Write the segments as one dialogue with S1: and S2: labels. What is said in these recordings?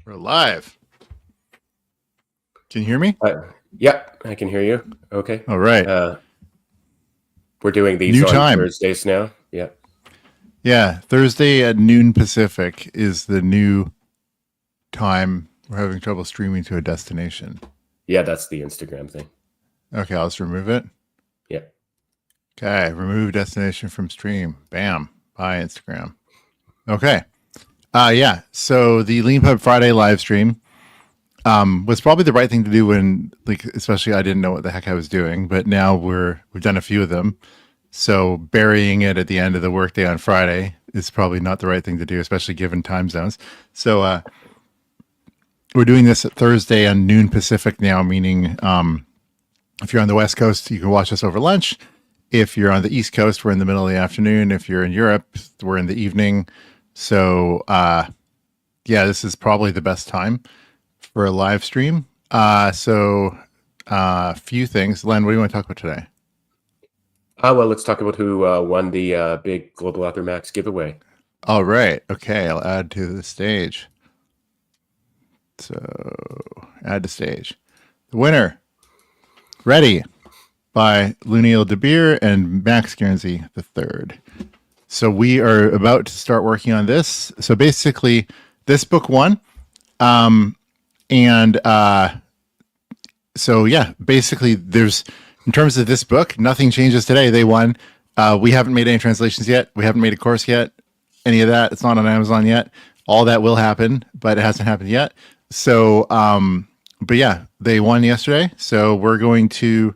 S1: We're live. Can you hear me?
S2: Yeah, I can hear you. Okay.
S1: All right.
S2: We're doing these
S1: New
S2: on
S1: time.
S2: Thursdays now. Yeah.
S1: Yeah, Thursday at noon Pacific is the new time. We're having trouble streaming to a destination.
S2: Yeah, that's the Instagram thing.
S1: Okay, I'll just remove it.
S2: Yeah.
S1: Okay, remove destination from stream. Bam. Bye, Instagram. Okay. Yeah. So the Leanpub Friday live stream was probably the right thing to do when, like, especially I didn't know what the heck I was doing, but now we've done a few of them. So burying it at the end of the workday on Friday is probably not the right thing to do, especially given time zones. So we're doing this at Thursday on noon Pacific now, meaning if you're on the West Coast, you can watch us over lunch. If you're on the East Coast, we're in the middle of the afternoon. If you're in Europe, we're in the evening. So yeah, this is probably the best time for a live stream. So a few things. Len, what do you want to talk about today?
S2: Well, let's talk about who won the big Global Author Max giveaway.
S1: All right. Okay, I'll add to the stage. So add to stage. The winner, Ready, by Luniel De Beer and Max Guernsey III. So we are about to start working on this. So basically, this book won. So yeah, basically there's, in terms of this book, nothing changes today. They won. We haven't made any translations yet. We haven't made a course yet. Any of that. It's not on Amazon yet. All that will happen, but it hasn't happened yet. So, but yeah, they won yesterday. So we're going to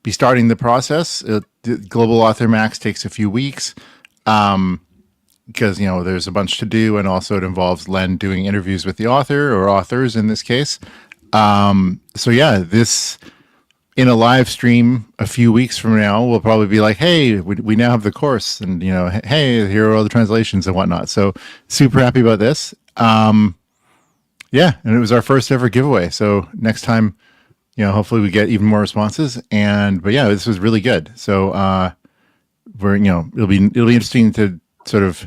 S1: be starting the process. The Global Author Max takes a few weeks because, you know, there's a bunch to do. And also it involves Len doing interviews with the author or authors in this case. So yeah, this in a live stream a few weeks from now, we'll probably be like, hey, we now have the course and, you know, hey, here are all the translations and whatnot. So super happy about this. Yeah. And it was our first ever giveaway. So next time, you know, hopefully we get even more responses but yeah, this was really good. So, we're, you know, it'll be interesting to sort of,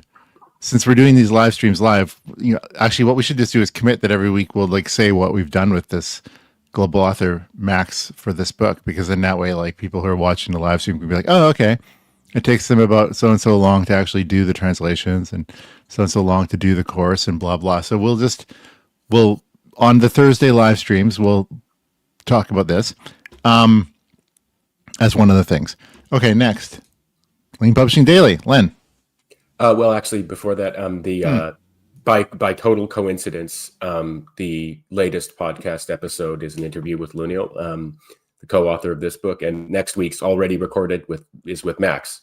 S1: since we're doing these live streams live, you know, actually what we should just do is commit that every week we'll like say what we've done with this Global Author Max for this book, because in that way, like people who are watching the live stream can be like, oh, okay, it takes them about so and so long to actually do the translations and so long to do the course and blah, blah. So we'll on the Thursday live streams, we'll talk about this as one of the things. Okay, next. Lean Publishing Daily. Len.
S2: Well, actually, before that, by total coincidence, the latest podcast episode is an interview with Luniel, the co-author of this book, and next week's already recorded is with Max.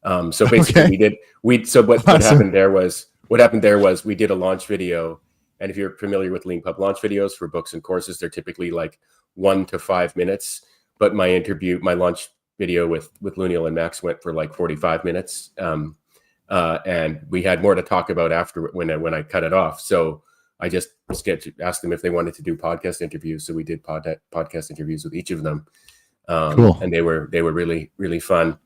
S2: So basically, what happened there was we did a launch video, and if you're familiar with Leanpub launch videos for books and courses, they're typically like 1 to 5 minutes. But my launch video with Luniel and Max went for like 45 minutes. And we had more to talk about after when I cut it off. So I just asked them if they wanted to do podcast interviews. So we did podcast interviews with each of them.
S1: Cool.
S2: And they were really, really fun.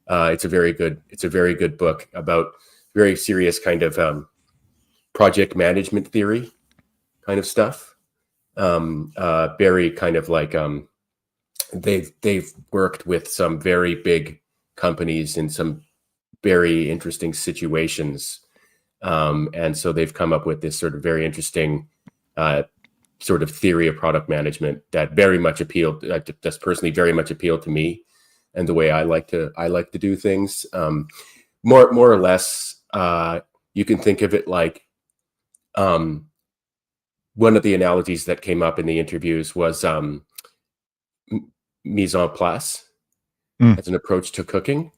S2: It's a very good book about very serious kind of project management theory kind of stuff. Very kind of like they've worked with some very big companies in some very interesting situations, and so they've come up with this sort of very interesting sort of theory of product management that very much appealed, that's personally very much appealed to me and the way I like to do things. More or less, you can think of it like one of the analogies that came up in the interviews was mise en place as an approach to cooking.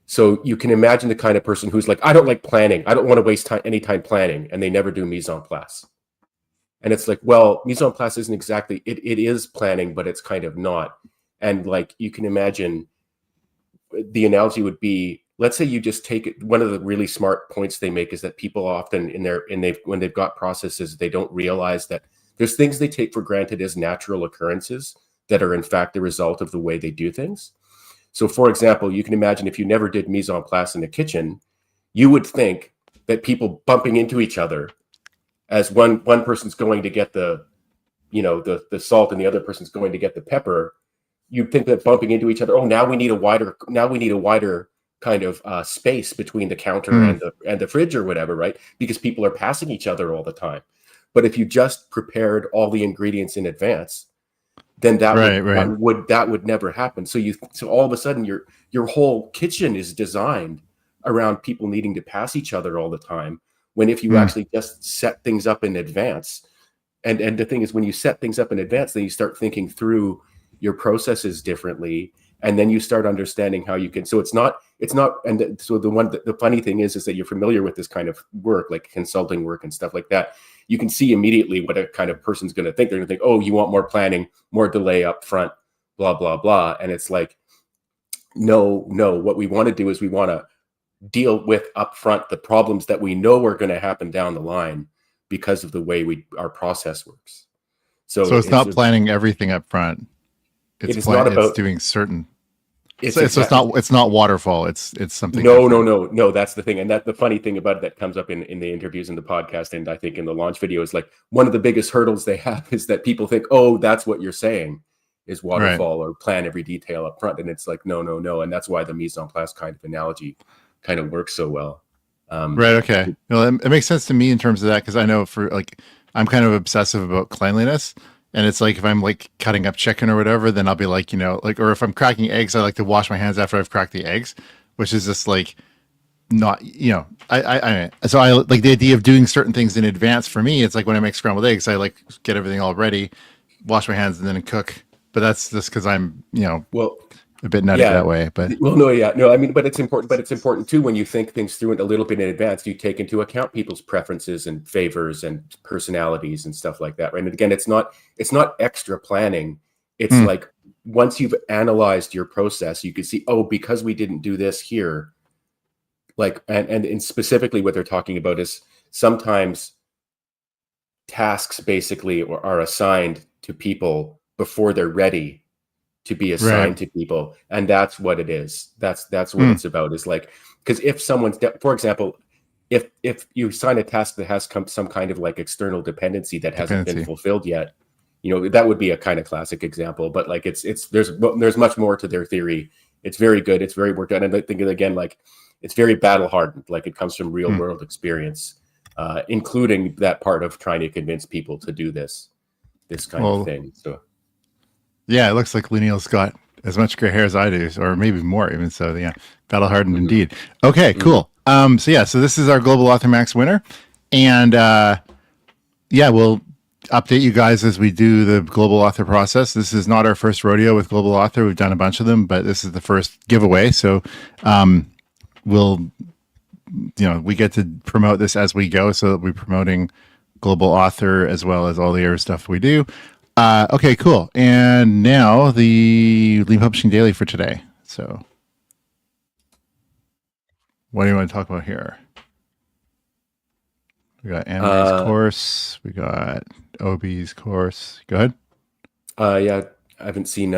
S2: So you can imagine the kind of person who's like, I don't like planning. I don't want to waste any time planning. And they never do mise en place. And it's like, well, mise en place isn't exactly, it is planning, but it's kind of not. And like, you can imagine the analogy would be, let's say you just take it. One of the really smart points they make is that people often when they've got processes, they don't realize that there's things they take for granted as natural occurrences that are in fact the result of the way they do things. So for example, you can imagine if you never did mise en place in the kitchen, you would think that people bumping into each other as one person's going to get the salt and the other person's going to get the pepper, you'd think that bumping into each other, now we need a wider kind of space between the counter and the fridge or whatever, right? Because people are passing each other all the time. But if you just prepared all the ingredients in advance, then that would never happen. So all of a sudden your whole kitchen is designed around people needing to pass each other all the time. When if you actually just set things up in advance, and the thing is, when you set things up in advance, then you start thinking through your processes differently, and then you start understanding how you can. So it's not. And so the funny thing is that you're familiar with this kind of work, like consulting work and stuff like that. You can see immediately what a kind of person's going to think. They're going to think, oh, you want more planning, more delay up front, blah, blah, blah. And it's like, no, what we want to do is we want to deal with upfront the problems that we know are going to happen down the line because of the way our process works. So
S1: it's not planning everything up front. It's doing certain. It's not waterfall. It's something.
S2: No. That's the thing, and the funny thing about it that comes up in the interviews in the podcast, and I think in the launch video, is like one of the biggest hurdles they have is that people think, oh, that's what you're saying is waterfall or plan every detail up front, and it's like no, and that's why the mise en place kind of analogy kind of works so well.
S1: Right. Okay. Well, it makes sense to me in terms of that, because I know I'm kind of obsessive about cleanliness. And it's like, if I'm like cutting up chicken or whatever, then I'll be like, or if I'm cracking eggs, I like to wash my hands after I've cracked the eggs, which is just like not, so I like the idea of doing certain things in advance. For me, it's like when I make scrambled eggs, I like get everything all ready, wash my hands, and then cook. But that's just because I'm, a bit nutty that way. But
S2: I mean, but it's important. But it's important too, when you think things through a little bit in advance, you take into account people's preferences and favors and personalities and stuff like that, right? And again, it's not extra planning. It's like, once you've analyzed your process, you can see, oh, because we didn't do this here, like, and specifically what they're talking about is sometimes tasks basically are assigned to people before they're ready to be assigned to people, and that's what it is. That's what it's about. Is like, because if someone's, for example, if you assign a task that has some kind of like external dependency that hasn't been fulfilled yet, that would be a kind of classic example. But like, there's much more to their theory. It's very good. It's very worked out, and I think again, like, it's very battle hardened. Like, it comes from real world experience, including that part of trying to convince people to do this kind of thing. So.
S1: Yeah, it looks like Luneil's got as much gray hair as I do, or maybe more even. So yeah, battle hardened indeed. Okay, cool. So this is our Global Author Max winner, and we'll update you guys as we do the Global Author process. This is not our first rodeo with Global Author. We've done a bunch of them, but this is the first giveaway. So we get to promote this as we go. So we're promoting Global Author as well as all the other stuff we do. Okay, cool. And now the Lean Publishing Daily for today. So what do you want to talk about here? We got Anne's course. We got Obi's course. Go ahead.
S2: I haven't seen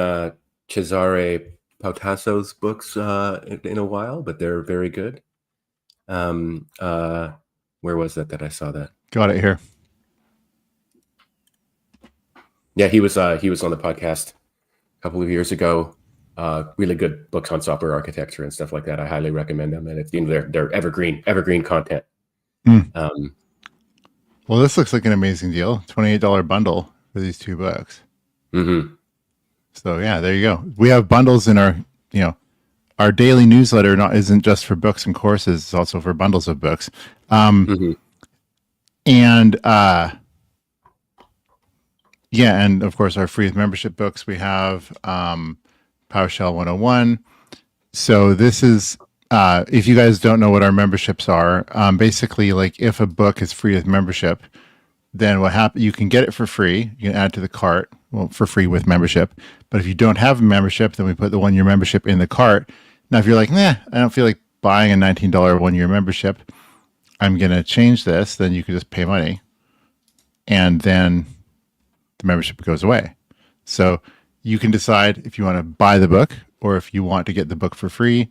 S2: Cesare Pautasso's books in a while, but they're very good. Where was that I saw that?
S1: Got it here.
S2: Yeah, he was on the podcast a couple of years ago. Really good books on software architecture and stuff like that. I highly recommend them, and it's they're evergreen content.
S1: Well, this looks like an amazing deal. $28 bundle for these two books. So yeah, there you go. We have bundles in our daily newsletter. Isn't just for books and courses; it's also for bundles of books. And of course, our free membership books, we have PowerShell 101. So this is, if you guys don't know what our memberships are, basically, like, if a book is free with membership, then what happens, you can get it for free. You can add to the cart, for free with membership. But if you don't have a membership, then we put the 1-year membership in the cart. Now, if you're like, I don't feel like buying a $19 1-year membership, I'm going to change this, then you can just pay money. And then the membership goes away. So you can decide if you want to buy the book or if you want to get the book for free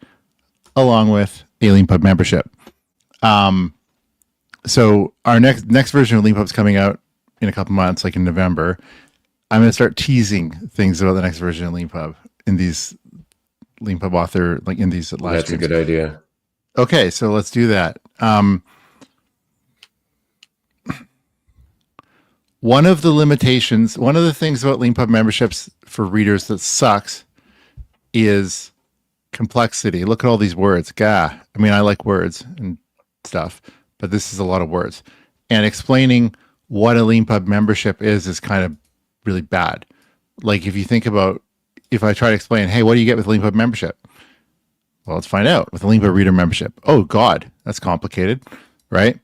S1: along with a Leanpub membership. So our next version of Leanpub is coming out in a couple months, like in November. I'm going to start teasing things about the next version of Leanpub in these Leanpub author, like in these live
S2: That's
S1: streams.
S2: a good idea.
S1: Okay, so let's do that. One of the limitations, one of the things about Leanpub memberships for readers that sucks is complexity. Look at all these words. Gah. I mean, I like words and stuff, but this is a lot of words. And explaining what a Leanpub membership is kind of really bad. Like if you think about, if I try to explain, hey, what do you get with Leanpub membership? Well, let's find out with a Leanpub reader membership. Oh God, that's complicated, right?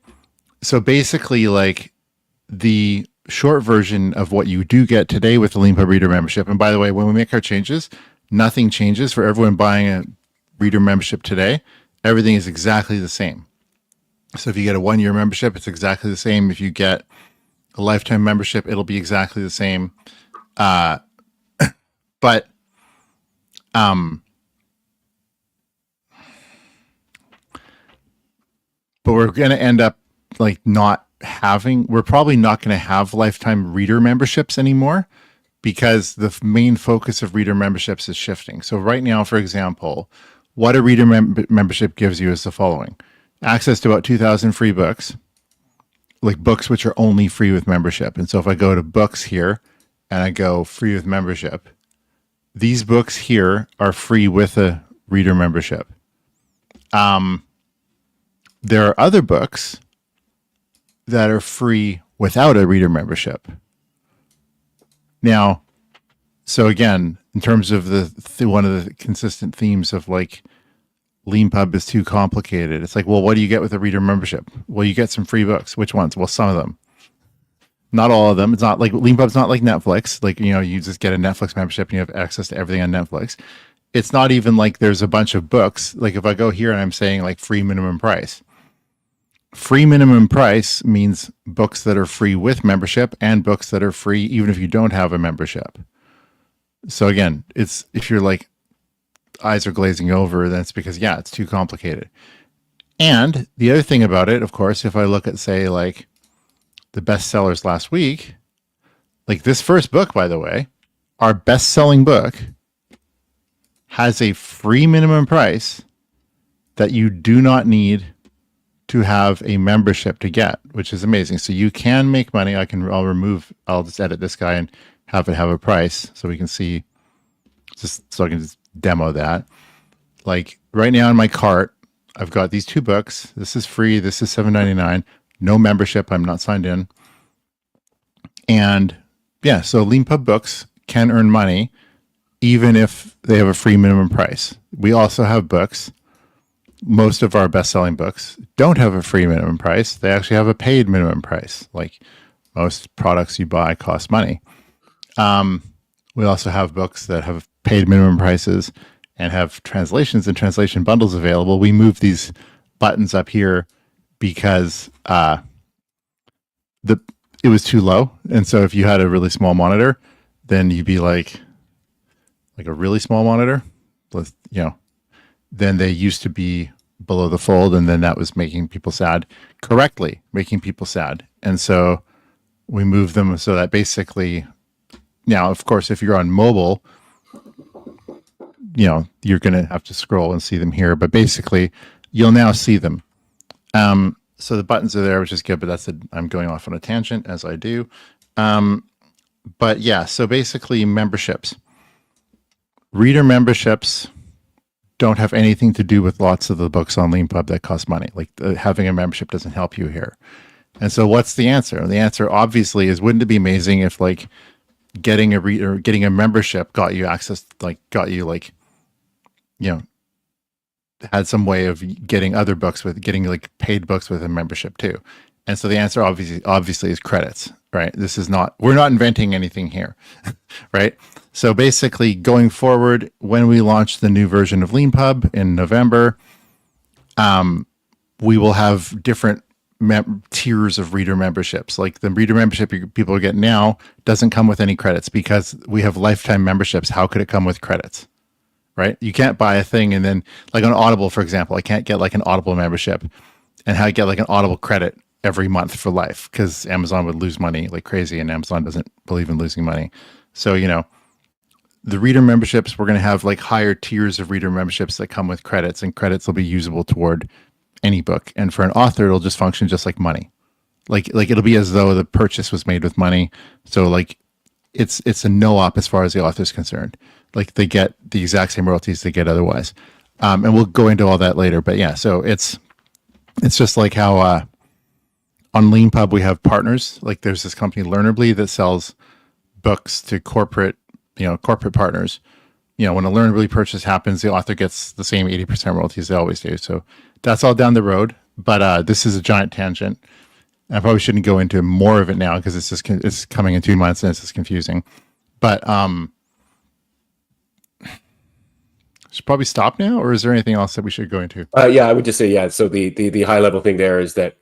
S1: So basically, like the short version of what you do get today with the Leanpub reader membership. And by the way, when we make our changes, nothing changes for everyone buying a reader membership today. Everything is exactly the same. So if you get a 1-year membership, it's exactly the same. If you get a lifetime membership, it'll be exactly the same. But we're going to end up like we're probably not going to have lifetime reader memberships anymore because the main focus of reader memberships is shifting. So right now, for example, what a reader membership gives you is the following: access to about 2,000 free books, like books which are only free with membership. And so if I go to books here and I go free with membership, these books here are free with a reader membership. There are other books that are free without a reader membership. Now, so again, in terms of one of the consistent themes of like Leanpub is too complicated. It's like, well, what do you get with a reader membership? Well, you get some free books. Which ones? Well, some of them. Not all of them. It's not like Leanpub's not like Netflix. Like, you know, you just get a Netflix membership and you have access to everything on Netflix. It's not even like there's a bunch of books. Like if I go here and I'm saying like free minimum price. Free minimum price means books that are free with membership and books that are free even if you don't have a membership. So again, it's if you're like eyes are glazing over, then it's because, yeah, it's too complicated. And the other thing about it, of course, if I look at, say, like the bestsellers last week, like this first book, by the way, our best-selling book has a free minimum price that you do not need to have a membership to get, which is amazing. So you can make money. I'll just edit this guy and have it have a price so we can see, just so I can just demo that. Like right now in my cart, I've got these 2 books. This is free. This is $7.99. No membership. I'm not signed in. And yeah, so Leanpub books can earn money even if they have a free minimum price. We also have books. Most of our best-selling books don't have a free minimum price. They actually have a paid minimum price. Like most products you buy cost money. We also have books that have paid minimum prices and have translations and translation bundles available. We move these buttons up here because it was too low. And so if you had a really small monitor, then you'd be like a really small monitor, then they used to be below the fold, and then that was making people sad, correctly making people sad. And so we moved them so that basically, now, of course, if you're on mobile, you're going to have to scroll and see them here, but basically you'll now see them. So the buttons are there, which is good, but I'm going off on a tangent as I do. But yeah, so basically memberships, reader memberships don't have anything to do with lots of the books on Leanpub that cost money. Like having a membership doesn't help you here. And so what's the answer? The answer obviously is, wouldn't it be amazing if like getting a membership got you access, had some way of getting other books getting like paid books with a membership too. And so the answer obviously is credits, right? We're not inventing anything here, right? So basically going forward, when we launch the new version of Leanpub in November, we will have different tiers of reader memberships. Like the reader membership people get now doesn't come with any credits because we have lifetime memberships. How could it come with credits? Right? You can't buy a thing and then, like on Audible, for example, I can't get like an Audible membership and how I get like an Audible credit every month for life, because Amazon would lose money like crazy, and Amazon doesn't believe in losing money. So, the reader memberships, we're going to have like higher tiers of reader memberships that come with credits, and credits will be usable toward any book. And for an author, it'll just function just like money. Like it'll be as though the purchase was made with money. So like it's a no-op as far as the author's concerned. Like they get the exact same royalties they get otherwise. And we'll go into all that later. But yeah, so it's just like how on Leanpub we have partners. Like there's this company Learnably that sells books to corporate partners. When a Learnably purchase happens, the author gets the same 80% royalties they always do. So that's all down the road. But this is a giant tangent. I probably shouldn't go into more of it now because it's coming in 2 months and it's just confusing. But should probably stop now, or is there anything else that we should go into?
S2: Yeah, I would just say, yeah. So the high level thing there is that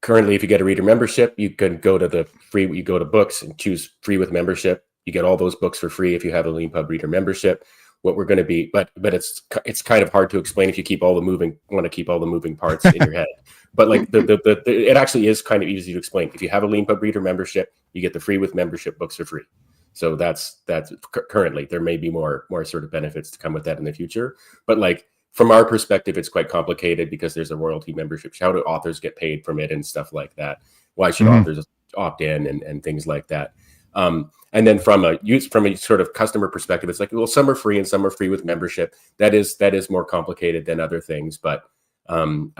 S2: currently, if you get a reader membership, you can go to the free. You go to books and choose free with membership. You get all those books for free if you have a Leanpub reader membership. What we're going to be, but it's kind of hard to explain if you want to keep all the moving parts in your head. But like it actually is kind of easy to explain. If you have a Leanpub reader membership, you get the free with membership books for free. So that's currently. There may be more sort of benefits to come with that in the future. But like from our perspective, it's quite complicated because there's a royalty membership. How do authors get paid from it and stuff like that? Why should authors opt in and things like that? And then from a sort of customer perspective, it's like, well, some are free and some are free with membership. That is more complicated than other things. But we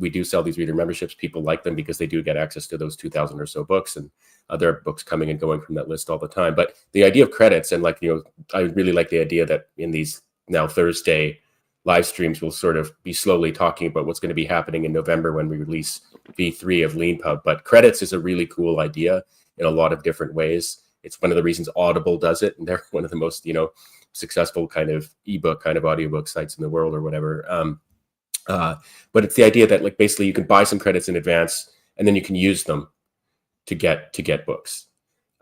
S2: do sell these reader memberships. People like them because they do get access to those 2,000 or so books, and there are books coming and going from that list all the time. But the idea of credits, and I really like the idea that in these now Thursday live streams, we'll sort of be slowly talking about what's going to be happening in November when we release V3 of Leanpub. But credits is a really cool idea in a lot of different ways. It's one of the reasons Audible does it, and they're one of the most successful kind of ebook kind of audiobook sites in the world or whatever. But it's the idea that like basically you can buy some credits in advance and then you can use them to get books.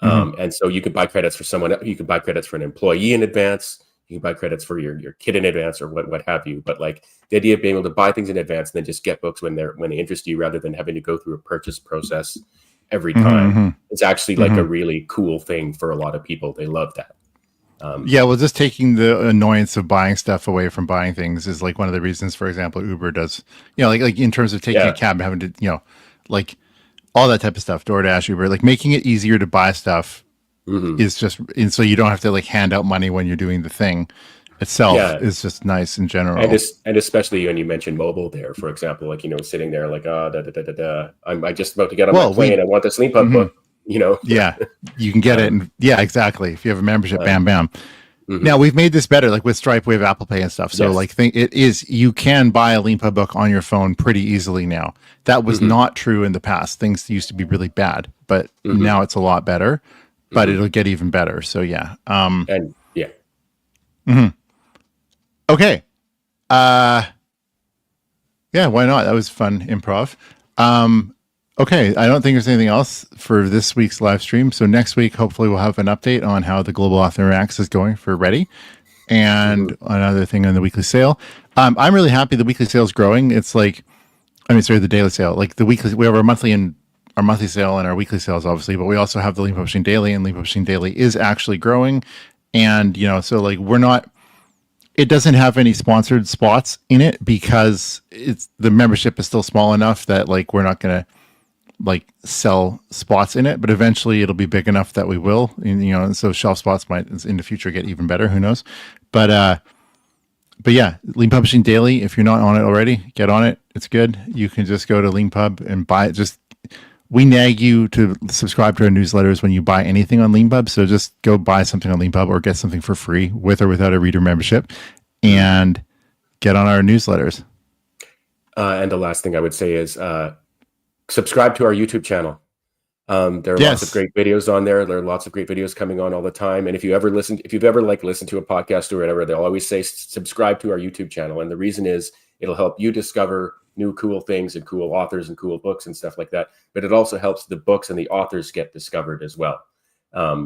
S2: And so you could buy credits for someone, you could buy credits for an employee in advance, you can buy credits for your kid in advance or what have you. But like the idea of being able to buy things in advance and then just get books when they interest you, rather than having to go through a purchase process every time, it's actually like a really cool thing for a lot of people. They love that.
S1: Just taking the annoyance of buying stuff away from buying things is like one of the reasons, for example, Uber does, like in terms of taking a cab, having to, like all that type of stuff, DoorDash, Uber, like making it easier to buy stuff is just, and so you don't have to like hand out money when you're doing the thing itself is just nice in general.
S2: And especially when you mentioned mobile there, for example, like, sitting there like, I'm just about to get on my plane. I want this Leanpub book.
S1: Yeah, you can get it. And exactly. If you have a membership, bam. Now we've made this better. Like with Stripe, we have Apple Pay and stuff. So you can buy a Leanpub book on your phone pretty easily now. That was not true in the past. Things used to be really bad, but now it's a lot better, but it'll get even better. So yeah. Okay. Why not? That was fun improv. Okay, I don't think there's anything else for this week's live stream. So next week, hopefully, we'll have an update on how the Global Author Interacts is going for Ready, and another thing on the weekly sale. I'm really happy the weekly sale is growing. It's like, the daily sale. Like the weekly, we have our monthly sale and our weekly sales, obviously, but we also have the Lean Publishing Daily, and Lean Publishing Daily is actually growing. And so like it doesn't have any sponsored spots in it because the membership is still small enough that like we're not gonna like sell spots in it, but eventually it'll be big enough that we will, and so shelf spots might in the future get even better, who knows. But yeah, Lean Publishing Daily, if you're not on it already, get on it. It's good. You can just go to Leanpub and buy it. We nag you to subscribe to our newsletters when you buy anything on Leanpub, so just go buy something on Leanpub or get something for free with or without a reader membership and get on our newsletters.
S2: And the last thing I would say is subscribe to our YouTube channel. There are lots of great videos on there. There are lots of great videos coming on all the time. And if you've ever listened to a podcast or whatever, they'll always say subscribe to our YouTube channel. And the reason is it'll help you discover new cool things and cool authors and cool books and stuff like that. But it also helps the books and the authors get discovered as well.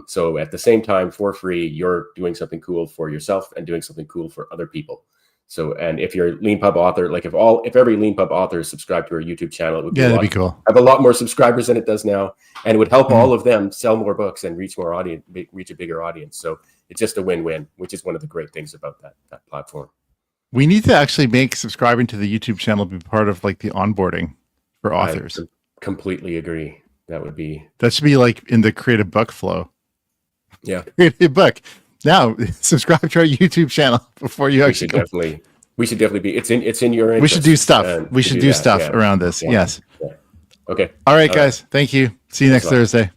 S2: So at the same time, for free, you're doing something cool for yourself and doing something cool for other people. So, and if you're a Leanpub author, like if every Leanpub author is subscribed to our YouTube channel, it would be
S1: that'd be cool.
S2: have a lot more subscribers than it does now, and it would help all of them sell more books and reach more audience, reach a bigger audience. So it's just a win-win, which is one of the great things about that platform.
S1: We need to actually make subscribing to the YouTube channel be part of like the onboarding for authors.
S2: I completely agree. That
S1: should be like in the creative book flow.
S2: Yeah.
S1: Creative book. Now subscribe to our YouTube channel before you actually
S2: we should definitely be, it's in your interest.
S1: We should do stuff. We should do stuff around this.
S2: Yeah.
S1: Yes.
S2: Yeah. Okay.
S1: All right, guys. Thank you. See you next Thursday.